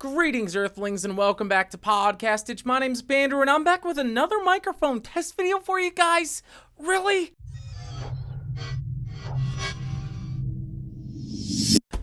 Greetings, Earthlings, and welcome back to Podcastage. My name's Bandrew, and I'm back with another microphone test video for you guys. Really?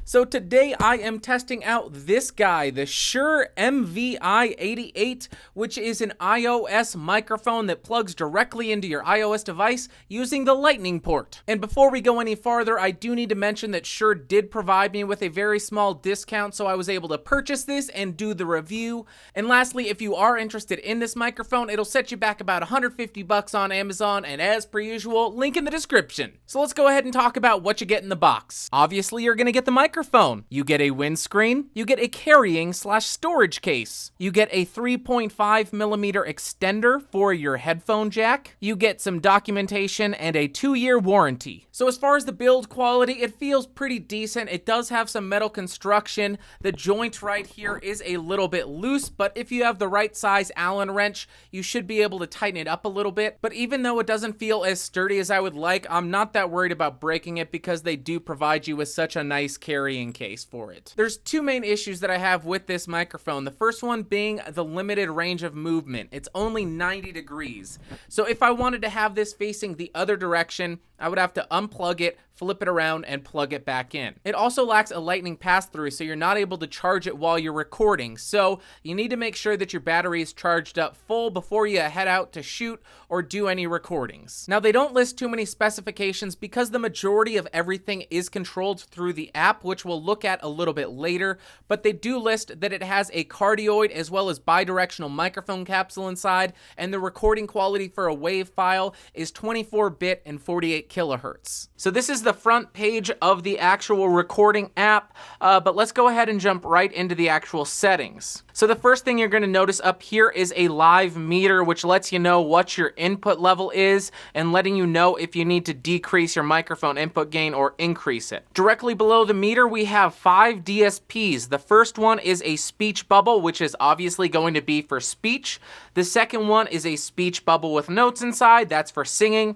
So today I am testing out this guy, the Shure MV88, which is an iOS microphone that plugs directly into your iOS device using the Lightning port. And before we go any farther, I do need to mention that Shure did provide me with a very small discount, so I was able to purchase this and do the review. And lastly, if you are interested in this microphone, it'll set you back about $150 on Amazon, and as per usual, link in the description. So let's go ahead and talk about what you get in the box. Obviously, you're gonna get the microphone. You get a windscreen, you get a carrying/storage case, you get a 3.5mm extender for your headphone jack, you get some documentation and a 2-year warranty. So as far as the build quality, it feels pretty decent. It does have some metal construction. The joint right here is a little bit loose, but if you have the right size Allen wrench, you should be able to tighten it up a little bit. But even though it doesn't feel as sturdy as I would like, I'm not that worried about breaking it because they do provide you with such a nice carrying case for it. There's two main issues that I have with this microphone. The first one being the limited range of movement. It's only 90 degrees. So if I wanted to have this facing the other direction, I would have to unplug it, flip it around, and plug it back in. It also lacks a lightning pass-through, so you're not able to charge it while you're recording. So you need to make sure that your battery is charged up full before you head out to shoot or do any recordings. Now, they don't list too many specifications because the majority of everything is controlled through the app, which we'll look at a little bit later, but they do list that it has a cardioid as well as bidirectional microphone capsule inside, and the recording quality for a WAV file is 24-bit and 48 kilohertz. So this is the front page of the actual recording app, but let's go ahead and jump right into the actual settings. So the first thing you're going to notice up here is a live meter, which lets you know what your input level is and letting you know if you need to decrease your microphone input gain or increase it. Directly below the meter, we have 5 DSPs. The first one is a speech bubble, which is obviously going to be for speech. The second one is a speech bubble with notes inside. That's for singing.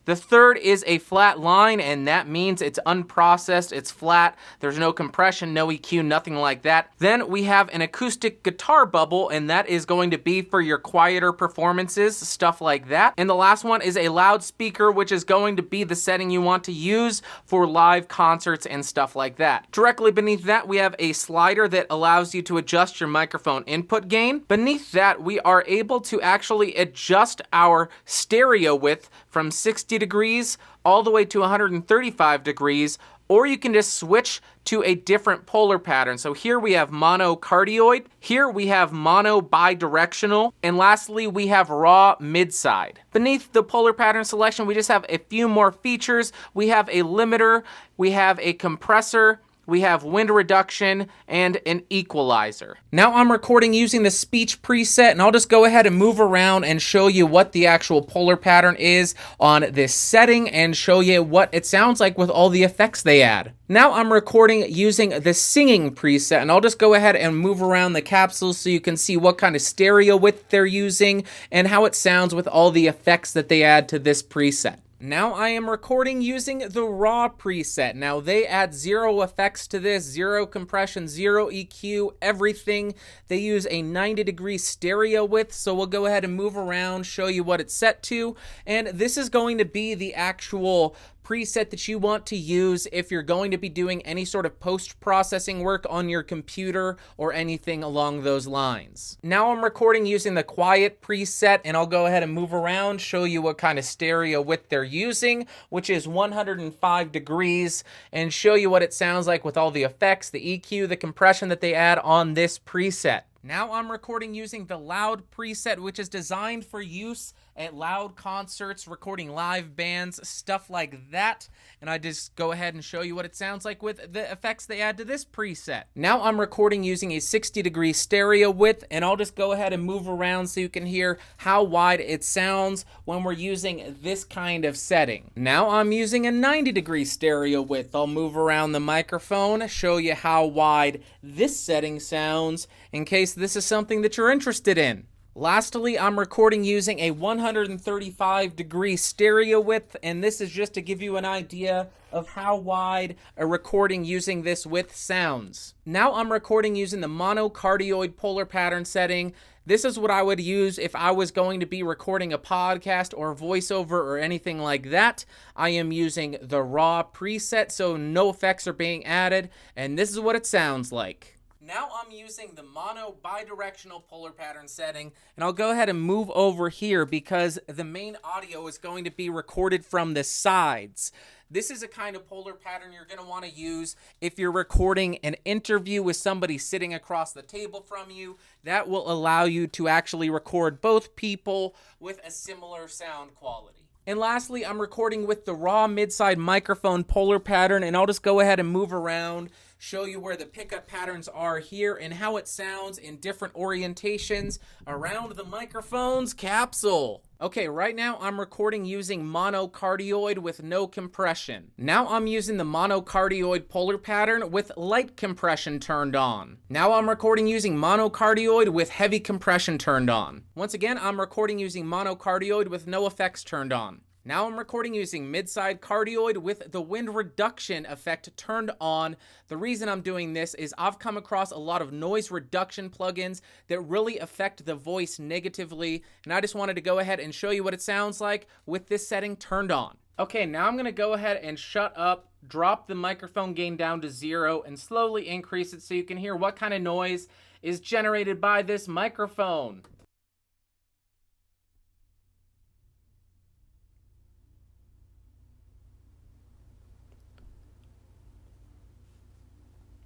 The third is a flat line, and that means it's unprocessed, it's flat, there's no compression, no EQ, nothing like that. Then we have an acoustic guitar bubble, and that is going to be for your quieter performances, stuff like that. And the last one is a loudspeaker, which is going to be the setting you want to use for live concerts and stuff like that. Directly beneath that, we have a slider that allows you to adjust your microphone input gain. Beneath that, we are able to actually adjust our stereo width from 60 degrees all the way to 135 degrees, or you can just switch to a different polar pattern. So here we have mono cardioid, here we have mono bidirectional, and lastly we have raw mid-side. Beneath the polar pattern selection, we just have a few more features. We have a limiter, we have a compressor, we have wind reduction, and an equalizer. Now I'm recording using the speech preset, and I'll just go ahead and move around and show you what the actual polar pattern is on this setting and show you what it sounds like with all the effects they add. Now I'm recording using the singing preset, and I'll just go ahead and move around the capsules so you can see what kind of stereo width they're using and how it sounds with all the effects that they add to this preset. Now I am recording using the raw preset. Now they add 0 effects to this, 0 compression, 0 EQ, everything. They use a 90-degree stereo width, so we'll go ahead and move around, show you what it's set to. And this is going to be the actual preset that you want to use if you're going to be doing any sort of post-processing work on your computer or anything along those lines. Now I'm recording using the quiet preset, and I'll go ahead and move around, show you what kind of stereo width they're using, which is 105 degrees, and show you what it sounds like with all the effects, the EQ, the compression that they add on this preset. Now I'm recording using the loud preset, which is designed for use at loud concerts, recording live bands, stuff like that. And I just go ahead and show you what it sounds like with the effects they add to this preset. Now I'm recording using a 60-degree stereo width, and I'll just go ahead and move around so you can hear how wide it sounds when we're using this kind of setting. Now I'm using a 90-degree stereo width. I'll move around the microphone, show you how wide this setting sounds in case this is something that you're interested in. Lastly, I'm recording using a 135-degree stereo width, and this is just to give you an idea of how wide a recording using this width sounds. Now I'm recording using the monocardioid polar pattern setting. This is what I would use if I was going to be recording a podcast or voiceover or anything like that. I am using the raw preset, so no effects are being added, and this is what it sounds like. Now I'm using the mono bidirectional polar pattern setting, and I'll go ahead and move over here because the main audio is going to be recorded from the sides. This is a kind of polar pattern you're going to want to use if you're recording an interview with somebody sitting across the table from you. That will allow you to actually record both people with a similar sound quality. And lastly, I'm recording with the raw mid-side microphone polar pattern, and I'll just go ahead and move around, show you where the pickup patterns are here and how it sounds in different orientations around the microphone's capsule. Okay, right now I'm recording using monocardioid with no compression. Now I'm using the monocardioid polar pattern with light compression turned on. Now I'm recording using monocardioid with heavy compression turned on. Once again, I'm recording using monocardioid with no effects turned on. Now I'm recording using mid-side cardioid with the wind reduction effect turned on. The reason I'm doing this is I've come across a lot of noise reduction plugins that really affect the voice negatively, and I just wanted to go ahead and show you what it sounds like with this setting turned on. Okay, now I'm going to go ahead and shut up, drop the microphone gain down to 0, and slowly increase it so you can hear what kind of noise is generated by this microphone.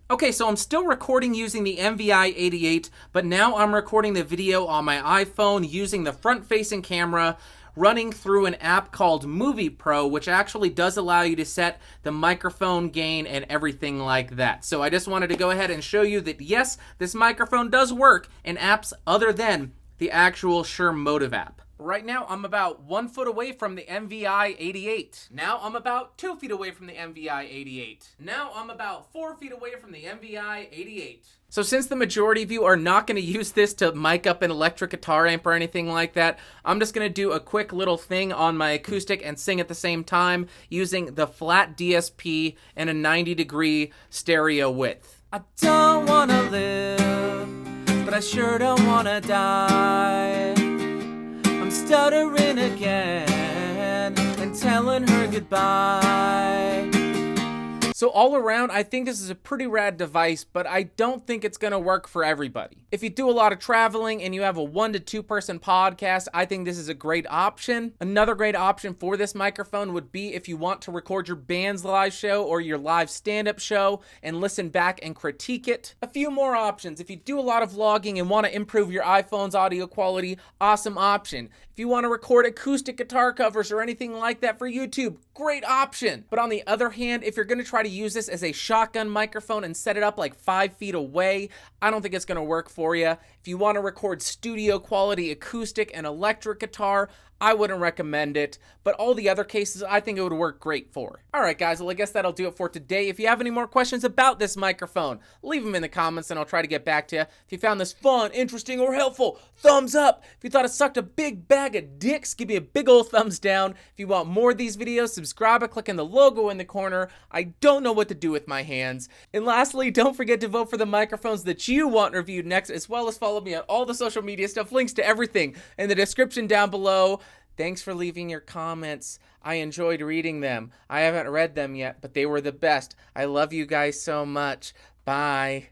Okay, so I'm still recording using the MV88, but now I'm recording the video on my iPhone using the front-facing camera, running through an app called Movie Pro, which actually does allow you to set the microphone gain and everything like that. So I just wanted to go ahead and show you that yes, this microphone does work in apps other than the actual Shure Motive app. Right now, I'm about 1 foot away from the MV88. Now I'm about 2 feet away from the MV88. Now I'm about 4 feet away from the MV88. So since the majority of you are not going to use this to mic up an electric guitar amp or anything like that, I'm just going to do a quick little thing on my acoustic and sing at the same time using the flat DSP and a 90-degree stereo width. I don't want to live, but I sure don't want to die. I'm stuttering again and telling her goodbye. So all around, I think this is a pretty rad device, but I don't think it's gonna work for everybody. If you do a lot of traveling and you have a 1 to 2 person podcast, I think this is a great option. Another great option for this microphone would be if you want to record your band's live show or your live stand-up show and listen back and critique it. A few more options. If you do a lot of vlogging and want to improve your iPhone's audio quality, awesome option. If you want to record acoustic guitar covers or anything like that for YouTube, great option. But on the other hand, if you're going to try to use this as a shotgun microphone and set it up like 5 feet away, I don't think it's going to work for you. If you want to record studio quality acoustic and electric guitar, I wouldn't recommend it, but all the other cases I think it would work great for. Alright guys, well I guess that'll do it for today. If you have any more questions about this microphone, leave them in the comments and I'll try to get back to you. If you found this fun, interesting, or helpful, thumbs up. If you thought it sucked a big bag of dicks, give me a big old thumbs down. If you want more of these videos, subscribe by clicking the logo in the corner. I don't know what to do with my hands. And lastly, don't forget to vote for the microphones that you want reviewed next, as well as follow me on all the social media stuff. Links to everything in the description down below. Thanks for leaving your comments. I enjoyed reading them. I haven't read them yet, but they were the best. I love you guys so much. Bye.